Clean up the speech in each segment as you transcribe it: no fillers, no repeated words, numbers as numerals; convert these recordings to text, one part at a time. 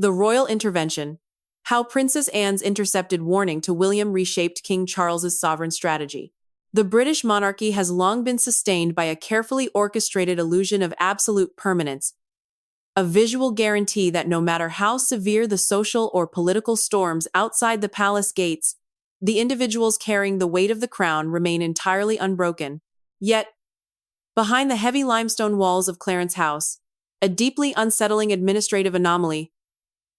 The royal intervention. How Princess Anne's intercepted warning to William reshaped King Charles's sovereign strategy. The British monarchy has long been sustained by a carefully orchestrated illusion of absolute permanence, a visual guarantee that no matter how severe the social or political storms outside the palace gates, the individuals carrying the weight of the crown remain entirely unbroken. Yet, behind the heavy limestone walls of Clarence House, a deeply unsettling administrative anomaly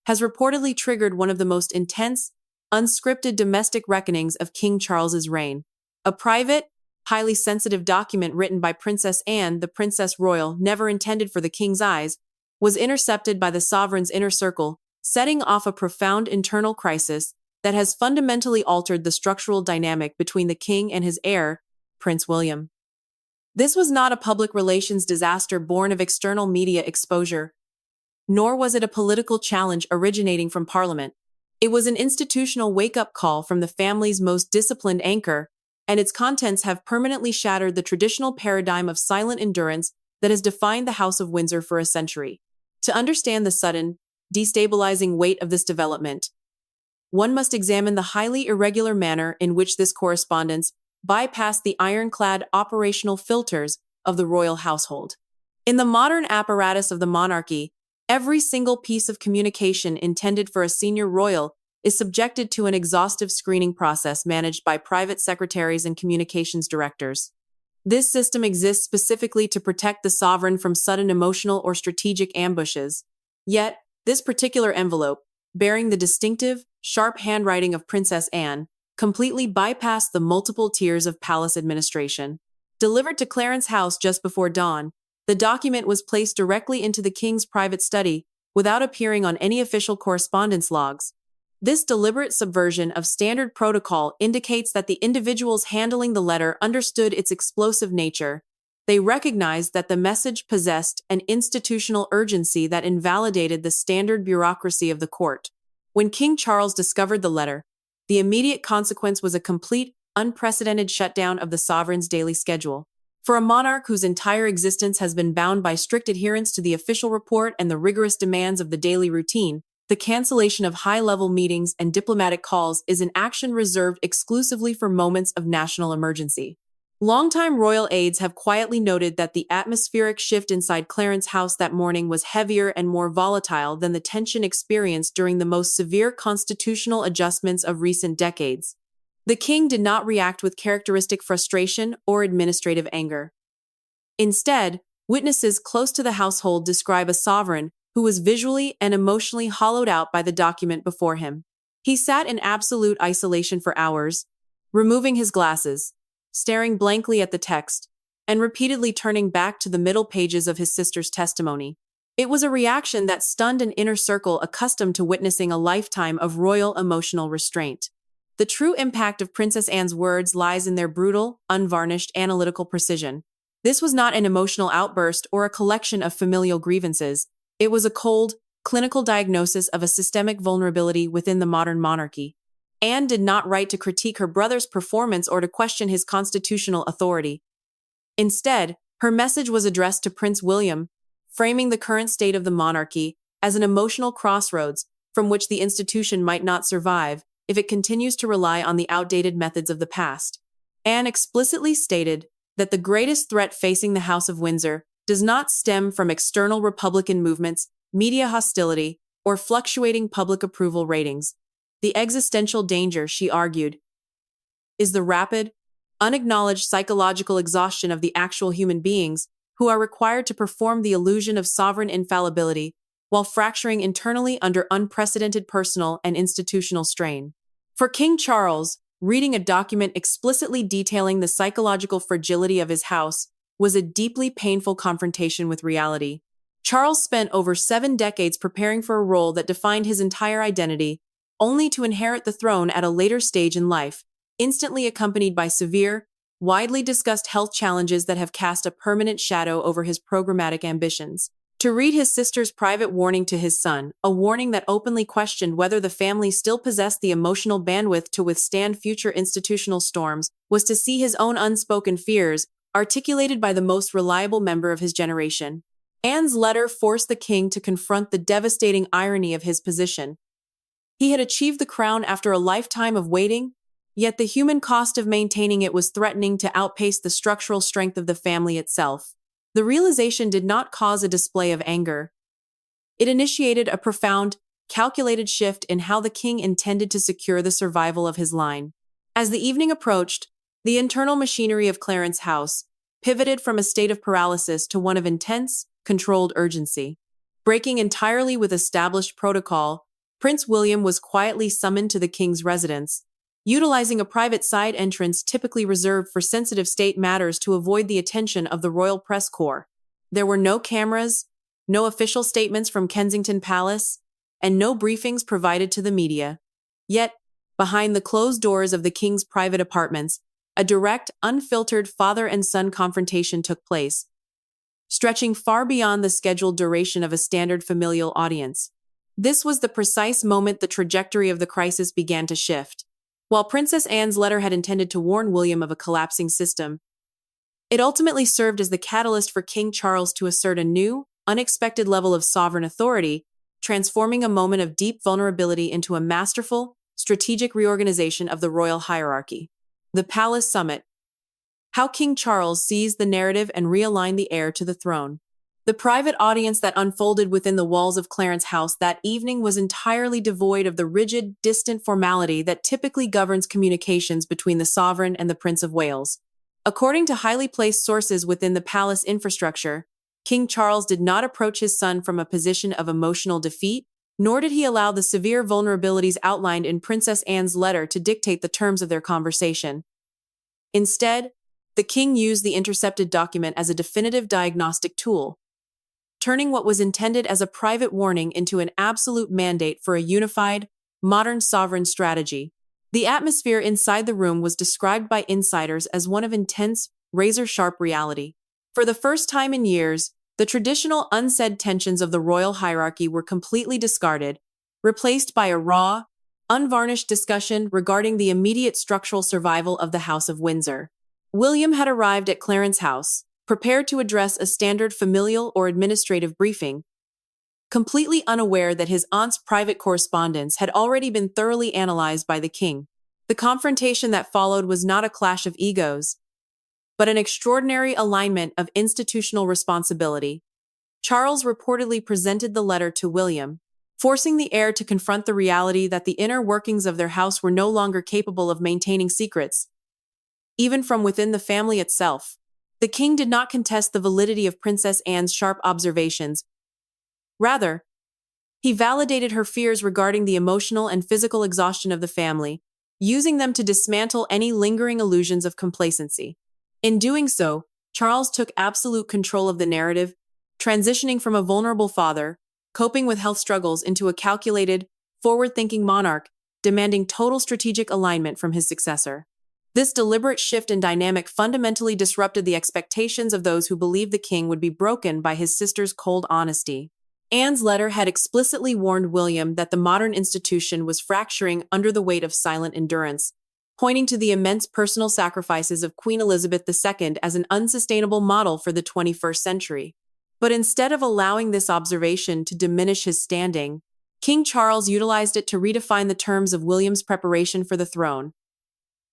has reportedly triggered one of the most intense, unscripted domestic reckonings of King Charles's reign. A private, highly sensitive document written by Princess Anne, the Princess Royal, never intended for the king's eyes, was intercepted by the sovereign's inner circle, setting off a profound internal crisis that has fundamentally altered the structural dynamic between the king and his heir, Prince William. This was not a public relations disaster born of external media exposure, nor was it a political challenge originating from Parliament. It was an institutional wake-up call from the family's most disciplined anchor, and its contents have permanently shattered the traditional paradigm of silent endurance that has defined the House of Windsor for a century. To understand the sudden, destabilizing weight of this development, one must examine the highly irregular manner in which this correspondence bypassed the ironclad operational filters of the royal household. In the modern apparatus of the monarchy, every single piece of communication intended for a senior royal is subjected to an exhaustive screening process managed by private secretaries and communications directors. This system exists specifically to protect the sovereign from sudden emotional or strategic ambushes. Yet, this particular envelope, bearing the distinctive, sharp handwriting of Princess Anne, completely bypassed the multiple tiers of palace administration. Delivered to Clarence House just before dawn, the document was placed directly into the king's private study without appearing on any official correspondence logs. This deliberate subversion of standard protocol indicates that the individuals handling the letter understood its explosive nature. They recognized that the message possessed an institutional urgency that invalidated the standard bureaucracy of the court. When King Charles discovered the letter, the immediate consequence was a complete, unprecedented shutdown of the sovereign's daily schedule. For a monarch whose entire existence has been bound by strict adherence to the official report and the rigorous demands of the daily routine, the cancellation of high-level meetings and diplomatic calls is an action reserved exclusively for moments of national emergency. Longtime royal aides have quietly noted that the atmospheric shift inside Clarence House that morning was heavier and more volatile than the tension experienced during the most severe constitutional adjustments of recent decades. The king did not react with characteristic frustration or administrative anger. Instead, witnesses close to the household describe a sovereign who was visually and emotionally hollowed out by the document before him. He sat in absolute isolation for hours, removing his glasses, staring blankly at the text, and repeatedly turning back to the middle pages of his sister's testimony. It was a reaction that stunned an inner circle accustomed to witnessing a lifetime of royal emotional restraint. The true impact of Princess Anne's words lies in their brutal, unvarnished analytical precision. This was not an emotional outburst or a collection of familial grievances. It was a cold, clinical diagnosis of a systemic vulnerability within the modern monarchy. Anne did not write to critique her brother's performance or to question his constitutional authority. Instead, her message was addressed to Prince William, framing the current state of the monarchy as an emotional crossroads from which the institution might not survive if it continues to rely on the outdated methods of the past. Anne explicitly stated that the greatest threat facing the House of Windsor does not stem from external Republican movements, media hostility, or fluctuating public approval ratings. The existential danger, she argued, is the rapid, unacknowledged psychological exhaustion of the actual human beings who are required to perform the illusion of sovereign infallibility while fracturing internally under unprecedented personal and institutional strain. For King Charles, reading a document explicitly detailing the psychological fragility of his house was a deeply painful confrontation with reality. Charles spent over 7 decades preparing for a role that defined his entire identity, only to inherit the throne at a later stage in life, instantly accompanied by severe, widely discussed health challenges that have cast a permanent shadow over his programmatic ambitions. To read his sister's private warning to his son, a warning that openly questioned whether the family still possessed the emotional bandwidth to withstand future institutional storms, was to see his own unspoken fears articulated by the most reliable member of his generation. Anne's letter forced the king to confront the devastating irony of his position. He had achieved the crown after a lifetime of waiting, yet the human cost of maintaining it was threatening to outpace the structural strength of the family itself. The realization did not cause a display of anger. It initiated a profound, calculated shift in how the king intended to secure the survival of his line. As the evening approached, the internal machinery of Clarence House pivoted from a state of paralysis to one of intense, controlled urgency. Breaking entirely with established protocol, Prince William was quietly summoned to the king's residence, utilizing a private side entrance typically reserved for sensitive state matters to avoid the attention of the royal press corps. There were no cameras, no official statements from Kensington Palace, and no briefings provided to the media. Yet, behind the closed doors of the king's private apartments, a direct, unfiltered father and son confrontation took place, stretching far beyond the scheduled duration of a standard familial audience. This was the precise moment the trajectory of the crisis began to shift. While Princess Anne's letter had intended to warn William of a collapsing system, it ultimately served as the catalyst for King Charles to assert a new, unexpected level of sovereign authority, transforming a moment of deep vulnerability into a masterful, strategic reorganization of the royal hierarchy. The Palace Summit. How King Charles seized the narrative and realigned the heir to the throne. The private audience that unfolded within the walls of Clarence House that evening was entirely devoid of the rigid, distant formality that typically governs communications between the sovereign and the Prince of Wales. According to highly placed sources within the palace infrastructure, King Charles did not approach his son from a position of emotional defeat, nor did he allow the severe vulnerabilities outlined in Princess Anne's letter to dictate the terms of their conversation. Instead, the king used the intercepted document as a definitive diagnostic tool, turning what was intended as a private warning into an absolute mandate for a unified, modern sovereign strategy. The atmosphere inside the room was described by insiders as one of intense, razor-sharp reality. For the first time in years, the traditional unsaid tensions of the royal hierarchy were completely discarded, replaced by a raw, unvarnished discussion regarding the immediate structural survival of the House of Windsor. William had arrived at Clarence House, prepared to address a standard familial or administrative briefing, completely unaware that his aunt's private correspondence had already been thoroughly analyzed by the king. The confrontation that followed was not a clash of egos, but an extraordinary alignment of institutional responsibility. Charles reportedly presented the letter to William, forcing the heir to confront the reality that the inner workings of their house were no longer capable of maintaining secrets, even from within the family itself. The king did not contest the validity of Princess Anne's sharp observations. Rather, he validated her fears regarding the emotional and physical exhaustion of the family, using them to dismantle any lingering illusions of complacency. In doing so, Charles took absolute control of the narrative, transitioning from a vulnerable father, coping with health struggles, into a calculated, forward-thinking monarch, demanding total strategic alignment from his successor. This deliberate shift in dynamic fundamentally disrupted the expectations of those who believed the king would be broken by his sister's cold honesty. Anne's letter had explicitly warned William that the modern institution was fracturing under the weight of silent endurance, pointing to the immense personal sacrifices of Queen Elizabeth II as an unsustainable model for the 21st century. But instead of allowing this observation to diminish his standing, King Charles utilized it to redefine the terms of William's preparation for the throne.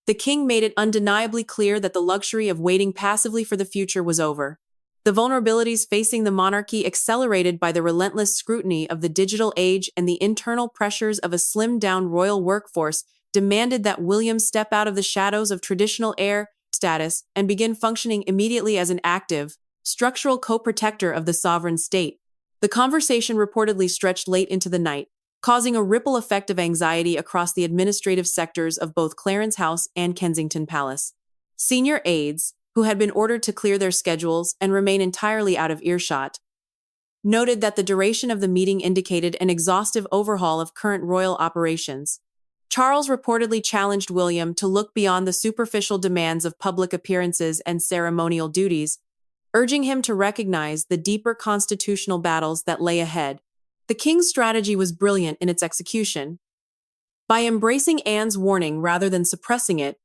The king made it undeniably clear that the luxury of waiting passively for the future was over. The vulnerabilities facing the monarchy, accelerated by the relentless scrutiny of the digital age and the internal pressures of a slimmed-down royal workforce, demanded that William step out of the shadows of traditional heir status and begin functioning immediately as an active, structural co-protector of the sovereign state. The conversation reportedly stretched late into the night, causing a ripple effect of anxiety across the administrative sectors of both Clarence House and Kensington Palace. Senior aides, who had been ordered to clear their schedules and remain entirely out of earshot, noted that the duration of the meeting indicated an exhaustive overhaul of current royal operations. Charles reportedly challenged William to look beyond the superficial demands of public appearances and ceremonial duties, urging him to recognize the deeper constitutional battles that lay ahead. The king's strategy was brilliant in its execution. By embracing Anne's warning rather than suppressing it,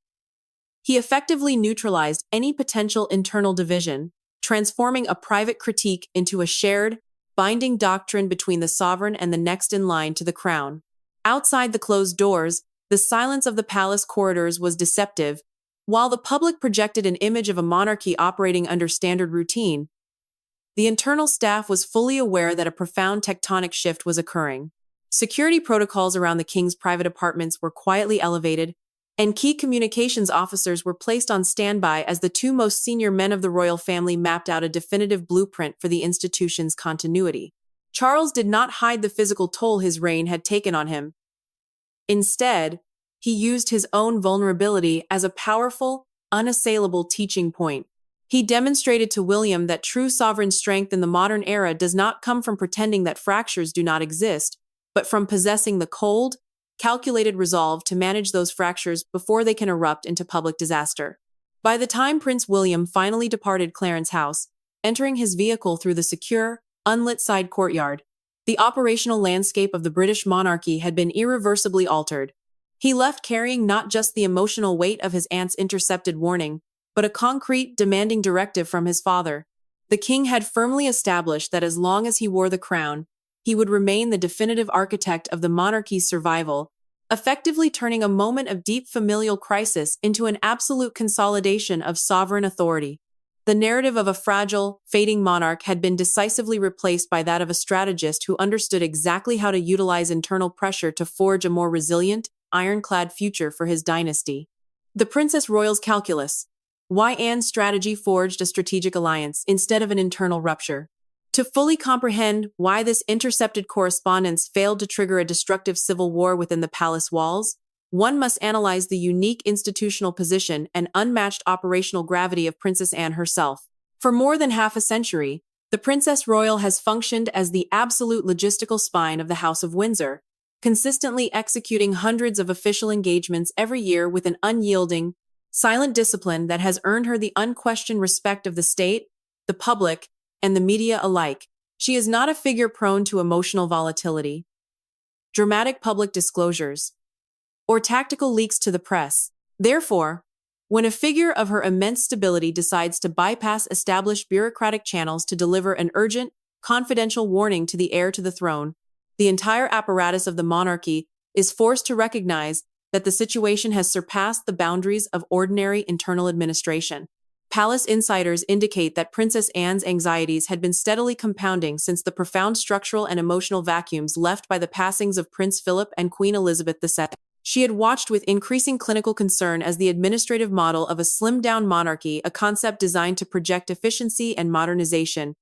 he effectively neutralized any potential internal division, transforming a private critique into a shared, binding doctrine between the sovereign and the next in line to the crown. Outside the closed doors, the silence of the palace corridors was deceptive. While the public projected an image of a monarchy operating under standard routine, the internal staff was fully aware that a profound tectonic shift was occurring. Security protocols around the king's private apartments were quietly elevated, and key communications officers were placed on standby as the two most senior men of the royal family mapped out a definitive blueprint for the institution's continuity. Charles did not hide the physical toll his reign had taken on him. Instead, he used his own vulnerability as a powerful, unassailable teaching point. He demonstrated to William that true sovereign strength in the modern era does not come from pretending that fractures do not exist, but from possessing the cold, calculated resolve to manage those fractures before they can erupt into public disaster. By the time Prince William finally departed Clarence House, entering his vehicle through the secure, unlit side courtyard, the operational landscape of the British monarchy had been irreversibly altered. He left carrying not just the emotional weight of his aunt's intercepted warning, but a concrete, demanding directive from his father. The king had firmly established that as long as he wore the crown, he would remain the definitive architect of the monarchy's survival, effectively turning a moment of deep familial crisis into an absolute consolidation of sovereign authority. The narrative of a fragile, fading monarch had been decisively replaced by that of a strategist who understood exactly how to utilize internal pressure to forge a more resilient, ironclad future for his dynasty. The Princess Royal's calculus. Why Anne's strategy forged a strategic alliance instead of an internal rupture. To fully comprehend why this intercepted correspondence failed to trigger a destructive civil war within the palace walls, one must analyze the unique institutional position and unmatched operational gravity of Princess Anne herself. For more than half a century, the Princess Royal has functioned as the absolute logistical spine of the House of Windsor, consistently executing hundreds of official engagements every year with an unyielding, silent discipline that has earned her the unquestioned respect of the state, the public, and the media alike. She is not a figure prone to emotional volatility, dramatic public disclosures, or tactical leaks to the press. Therefore, when a figure of her immense stability decides to bypass established bureaucratic channels to deliver an urgent, confidential warning to the heir to the throne, the entire apparatus of the monarchy is forced to recognize that the situation has surpassed the boundaries of ordinary internal administration. Palace insiders indicate that Princess Anne's anxieties had been steadily compounding since the profound structural and emotional vacuums left by the passings of Prince Philip and Queen Elizabeth II. She had watched with increasing clinical concern as the administrative model of a slimmed-down monarchy, a concept designed to project efficiency and modernization,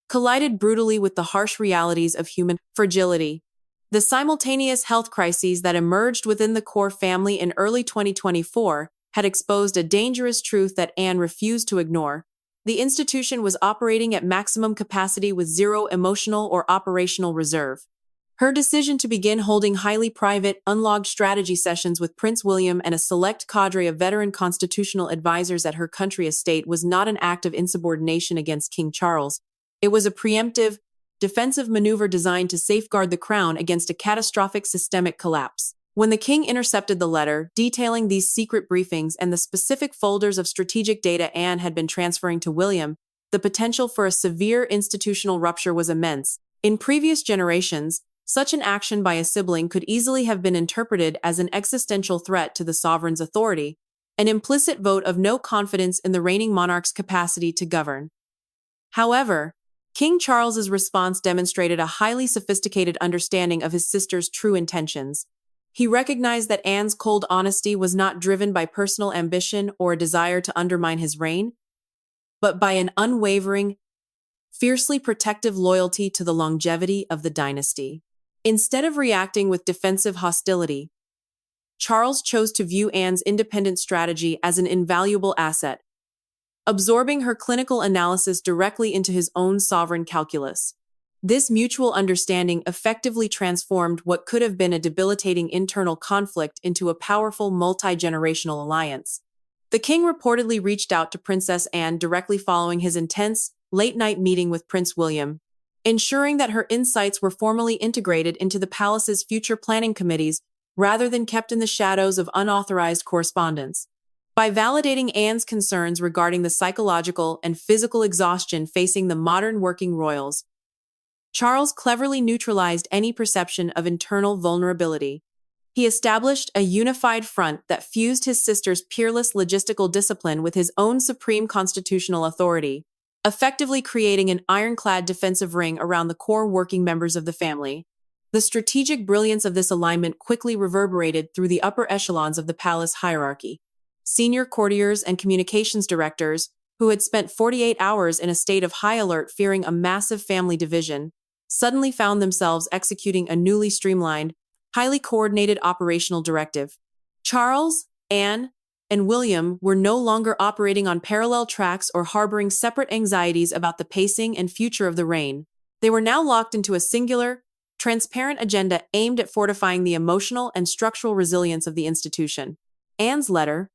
collided brutally with the harsh realities of human fragility. The simultaneous health crises that emerged within the core family in early 2024 had exposed a dangerous truth that Anne refused to ignore. The institution was operating at maximum capacity with zero emotional or operational reserve. Her decision to begin holding highly private, unlogged strategy sessions with Prince William and a select cadre of veteran constitutional advisors at her country estate was not an act of insubordination against King Charles. It was a preemptive, defensive maneuver designed to safeguard the crown against a catastrophic systemic collapse. When the king intercepted the letter detailing these secret briefings and the specific folders of strategic data Anne had been transferring to William, the potential for a severe institutional rupture was immense. In previous generations, such an action by a sibling could easily have been interpreted as an existential threat to the sovereign's authority, an implicit vote of no confidence in the reigning monarch's capacity to govern. However, King Charles's response demonstrated a highly sophisticated understanding of his sister's true intentions. He recognized that Anne's cold honesty was not driven by personal ambition or a desire to undermine his reign, but by an unwavering, fiercely protective loyalty to the longevity of the dynasty. Instead of reacting with defensive hostility, Charles chose to view Anne's independent strategy as an invaluable asset, absorbing her clinical analysis directly into his own sovereign calculus. This mutual understanding effectively transformed what could have been a debilitating internal conflict into a powerful multi-generational alliance. The king reportedly reached out to Princess Anne directly following his intense, late-night meeting with Prince William, ensuring that her insights were formally integrated into the palace's future planning committees rather than kept in the shadows of unauthorized correspondence. By validating Anne's concerns regarding the psychological and physical exhaustion facing the modern working royals, Charles cleverly neutralized any perception of internal vulnerability. He established a unified front that fused his sister's peerless logistical discipline with his own supreme constitutional authority, effectively creating an ironclad defensive ring around the core working members of the family. The strategic brilliance of this alignment quickly reverberated through the upper echelons of the palace hierarchy. Senior courtiers and communications directors, who had spent 48 hours in a state of high alert fearing a massive family division, suddenly found themselves executing a newly streamlined, highly coordinated operational directive. Charles, Anne, and William were no longer operating on parallel tracks or harboring separate anxieties about the pacing and future of the reign. They were now locked into a singular, transparent agenda aimed at fortifying the emotional and structural resilience of the institution. Anne's letter,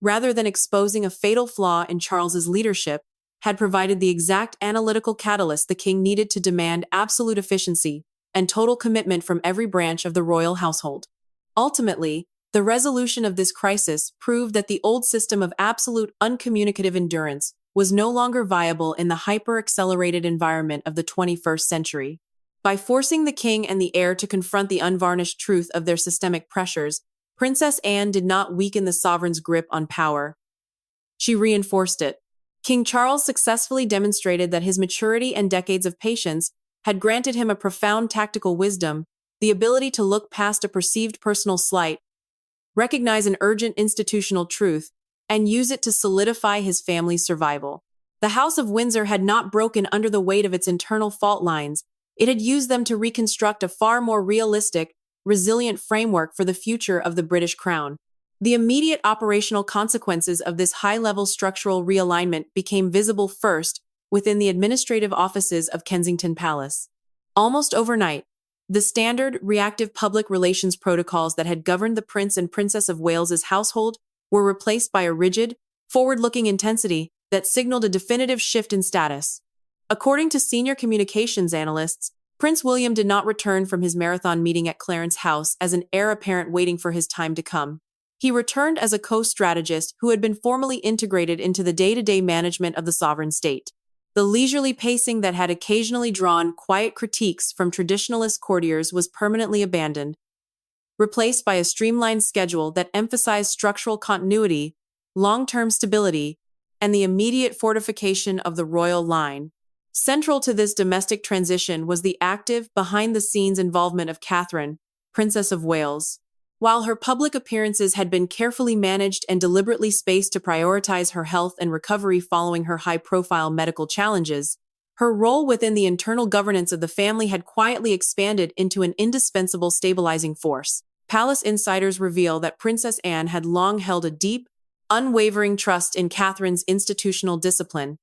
rather than exposing a fatal flaw in Charles's leadership, had provided the exact analytical catalyst the king needed to demand absolute efficiency and total commitment from every branch of the royal household. Ultimately, the resolution of this crisis proved that the old system of absolute uncommunicative endurance was no longer viable in the hyper-accelerated environment of the 21st century. By forcing the king and the heir to confront the unvarnished truth of their systemic pressures, Princess Anne did not weaken the sovereign's grip on power. She reinforced it. King Charles successfully demonstrated that his maturity and decades of patience had granted him a profound tactical wisdom, the ability to look past a perceived personal slight, recognize an urgent institutional truth, and use it to solidify his family's survival. The House of Windsor had not broken under the weight of its internal fault lines. It had used them to reconstruct a far more realistic, resilient framework for the future of the British crown. The immediate operational consequences of this high-level structural realignment became visible first within the administrative offices of Kensington Palace. Almost overnight, the standard, reactive public relations protocols that had governed the Prince and Princess of Wales's household were replaced by a rigid, forward-looking intensity that signaled a definitive shift in status. According to senior communications analysts, Prince William did not return from his marathon meeting at Clarence House as an heir apparent waiting for his time to come. He returned as a co-strategist who had been formally integrated into the day-to-day management of the sovereign state. The leisurely pacing that had occasionally drawn quiet critiques from traditionalist courtiers was permanently abandoned, replaced by a streamlined schedule that emphasized structural continuity, long-term stability, and the immediate fortification of the royal line. Central to this domestic transition was the active, behind-the-scenes involvement of Catherine, Princess of Wales. While her public appearances had been carefully managed and deliberately spaced to prioritize her health and recovery following her high-profile medical challenges, her role within the internal governance of the family had quietly expanded into an indispensable stabilizing force. Palace insiders reveal that Princess Anne had long held a deep, unwavering trust in Catherine's institutional discipline,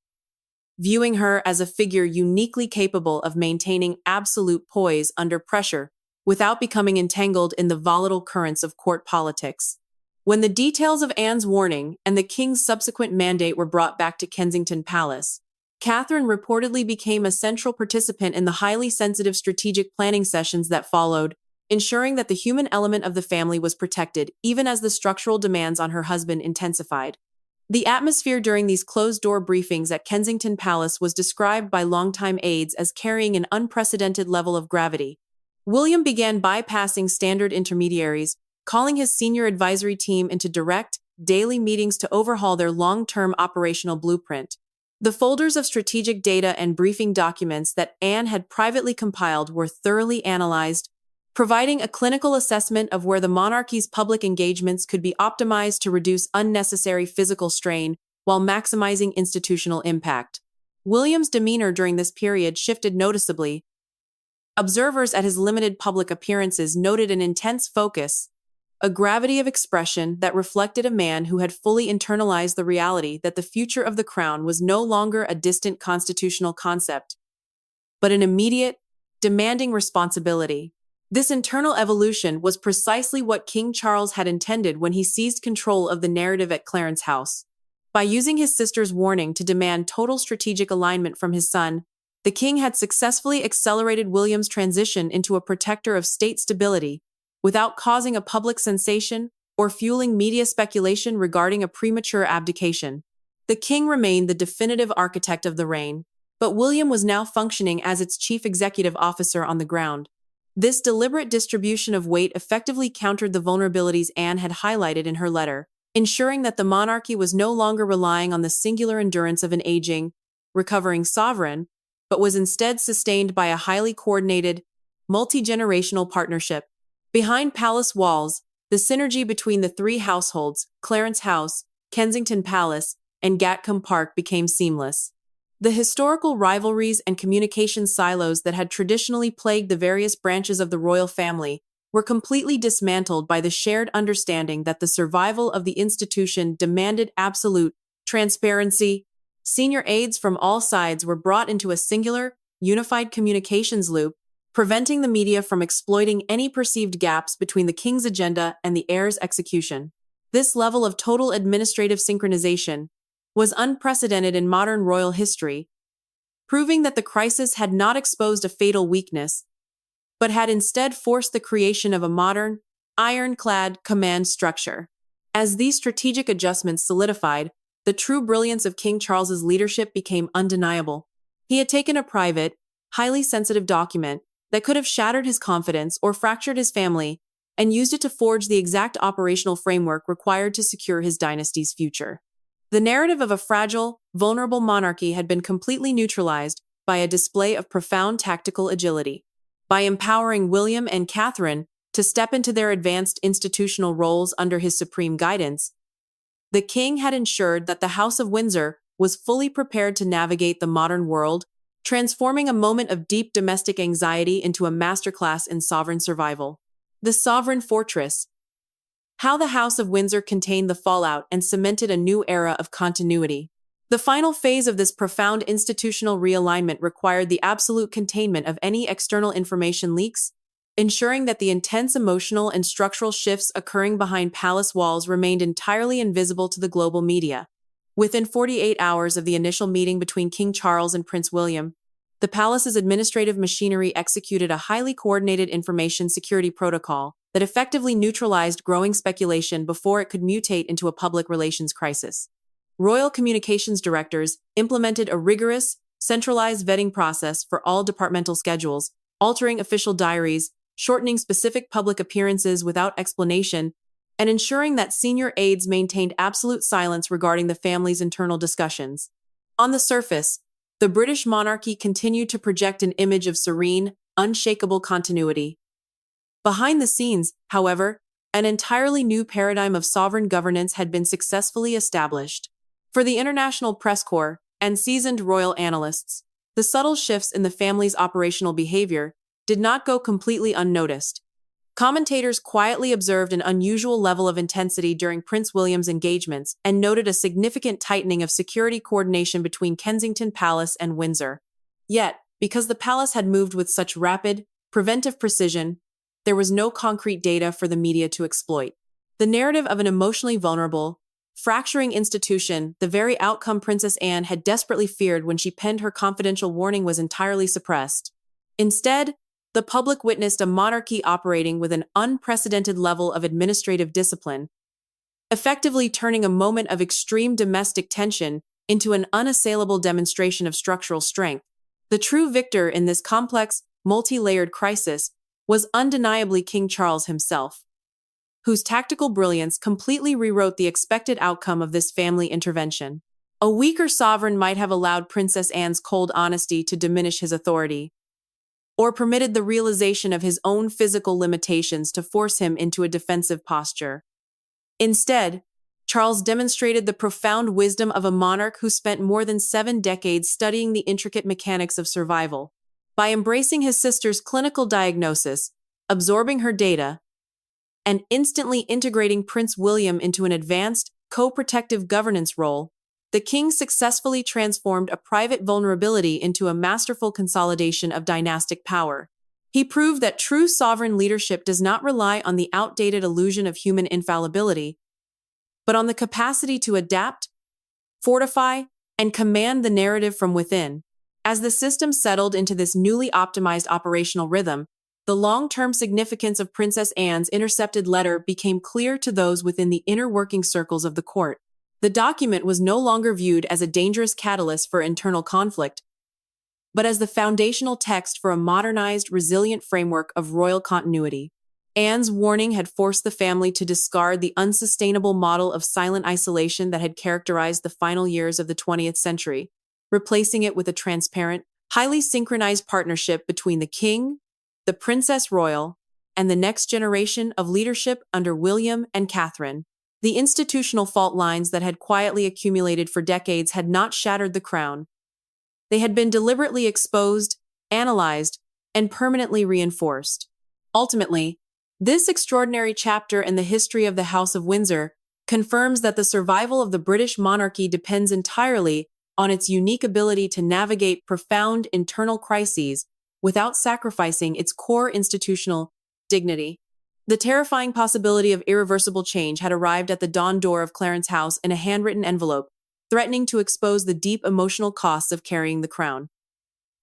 viewing her as a figure uniquely capable of maintaining absolute poise under pressure without becoming entangled in the volatile currents of court politics. When the details of Anne's warning and the king's subsequent mandate were brought back to Kensington Palace, Catherine reportedly became a central participant in the highly sensitive strategic planning sessions that followed, ensuring that the human element of the family was protected even as the structural demands on her husband intensified. The atmosphere during these closed-door briefings at Kensington Palace was described by longtime aides as carrying an unprecedented level of gravity. William began bypassing standard intermediaries, calling his senior advisory team into direct, daily meetings to overhaul their long-term operational blueprint. The folders of strategic data and briefing documents that Anne had privately compiled were thoroughly analyzed, providing a clinical assessment of where the monarchy's public engagements could be optimized to reduce unnecessary physical strain while maximizing institutional impact. William's demeanor during this period shifted noticeably. Observers at his limited public appearances noted an intense focus, a gravity of expression that reflected a man who had fully internalized the reality that the future of the crown was no longer a distant constitutional concept, but an immediate, demanding responsibility. This internal evolution was precisely what King Charles had intended when he seized control of the narrative at Clarence House. By using his sister's warning to demand total strategic alignment from his son, the king had successfully accelerated William's transition into a protector of state stability without causing a public sensation or fueling media speculation regarding a premature abdication. The king remained the definitive architect of the reign, but William was now functioning as its chief executive officer on the ground. This deliberate distribution of weight effectively countered the vulnerabilities Anne had highlighted in her letter, ensuring that the monarchy was no longer relying on the singular endurance of an aging, recovering sovereign, but was instead sustained by a highly coordinated, multi-generational partnership. Behind palace walls, the synergy between the three households, Clarence House, Kensington Palace, and Gatcombe Park, became seamless. The historical rivalries and communication silos that had traditionally plagued the various branches of the royal family were completely dismantled by the shared understanding that the survival of the institution demanded absolute transparency. Senior aides from all sides were brought into a singular, unified communications loop, preventing the media from exploiting any perceived gaps between the king's agenda and the heir's execution. This level of total administrative synchronization was unprecedented in modern royal history, proving that the crisis had not exposed a fatal weakness, but had instead forced the creation of a modern, ironclad command structure. As these strategic adjustments solidified, the true brilliance of King Charles's leadership became undeniable. He had taken a private, highly sensitive document that could have shattered his confidence or fractured his family, and used it to forge the exact operational framework required to secure his dynasty's future. The narrative of a fragile, vulnerable monarchy had been completely neutralized by a display of profound tactical agility. By empowering William and Catherine to step into their advanced institutional roles under his supreme guidance, the king had ensured that the House of Windsor was fully prepared to navigate the modern world, transforming a moment of deep domestic anxiety into a masterclass in sovereign survival. The Sovereign Fortress. How the House of Windsor contained the fallout and cemented a new era of continuity. The final phase of this profound institutional realignment required the absolute containment of any external information leaks, ensuring that the intense emotional and structural shifts occurring behind palace walls remained entirely invisible to the global media. Within 48 hours of the initial meeting between King Charles and Prince William, the palace's administrative machinery executed a highly coordinated information security protocol that effectively neutralized growing speculation before it could mutate into a public relations crisis. Royal communications directors implemented a rigorous, centralized vetting process for all departmental schedules, altering official diaries, shortening specific public appearances without explanation, and ensuring that senior aides maintained absolute silence regarding the family's internal discussions. On the surface, the British monarchy continued to project an image of serene, unshakable continuity. Behind the scenes, however, an entirely new paradigm of sovereign governance had been successfully established. For the international press corps and seasoned royal analysts, the subtle shifts in the family's operational behavior did not go completely unnoticed. Commentators quietly observed an unusual level of intensity during Prince William's engagements and noted a significant tightening of security coordination between Kensington Palace and Windsor. Yet, because the palace had moved with such rapid, preventive precision, there was no concrete data for the media to exploit. The narrative of an emotionally vulnerable, fracturing institution, the very outcome Princess Anne had desperately feared when she penned her confidential warning, was entirely suppressed. Instead, the public witnessed a monarchy operating with an unprecedented level of administrative discipline, effectively turning a moment of extreme domestic tension into an unassailable demonstration of structural strength. The true victor in this complex, multi-layered crisis was undeniably King Charles himself, whose tactical brilliance completely rewrote the expected outcome of this family intervention. A weaker sovereign might have allowed Princess Anne's cold honesty to diminish his authority, or permitted the realization of his own physical limitations to force him into a defensive posture. Instead, Charles demonstrated the profound wisdom of a monarch who spent more than 7 decades studying the intricate mechanics of survival. By embracing his sister's clinical diagnosis, absorbing her data, and instantly integrating Prince William into an advanced, co-protective governance role, the king successfully transformed a private vulnerability into a masterful consolidation of dynastic power. He proved that true sovereign leadership does not rely on the outdated illusion of human infallibility, but on the capacity to adapt, fortify, and command the narrative from within. As the system settled into this newly optimized operational rhythm, The long-term significance of Princess Anne's intercepted letter became clear to those within the inner working circles of the court. The document was no longer viewed as a dangerous catalyst for internal conflict, but as the foundational text for a modernized, resilient framework of royal continuity. Anne's warning had forced the family to discard the unsustainable model of silent isolation that had characterized the final years of the 20th century, replacing it with a transparent, highly synchronized partnership between the king, the Princess Royal, and the next generation of leadership under William and Catherine. The institutional fault lines that had quietly accumulated for decades had not shattered the crown. They had been deliberately exposed, analyzed, and permanently reinforced. Ultimately, this extraordinary chapter in the history of the House of Windsor confirms that the survival of the British monarchy depends entirely on its unique ability to navigate profound internal crises without sacrificing its core institutional dignity. The terrifying possibility of irreversible change had arrived at the dawn door of Clarence House in a handwritten envelope, threatening to expose the deep emotional costs of carrying the crown.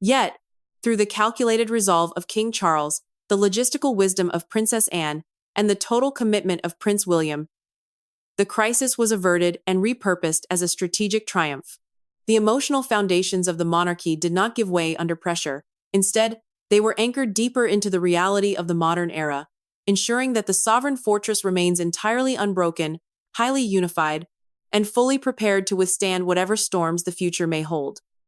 Yet, through the calculated resolve of King Charles, the logistical wisdom of Princess Anne, and the total commitment of Prince William, the crisis was averted and repurposed as a strategic triumph. The emotional foundations of the monarchy did not give way under pressure. Instead, they were anchored deeper into the reality of the modern era, ensuring that the sovereign fortress remains entirely unbroken, highly unified, and fully prepared to withstand whatever storms the future may hold.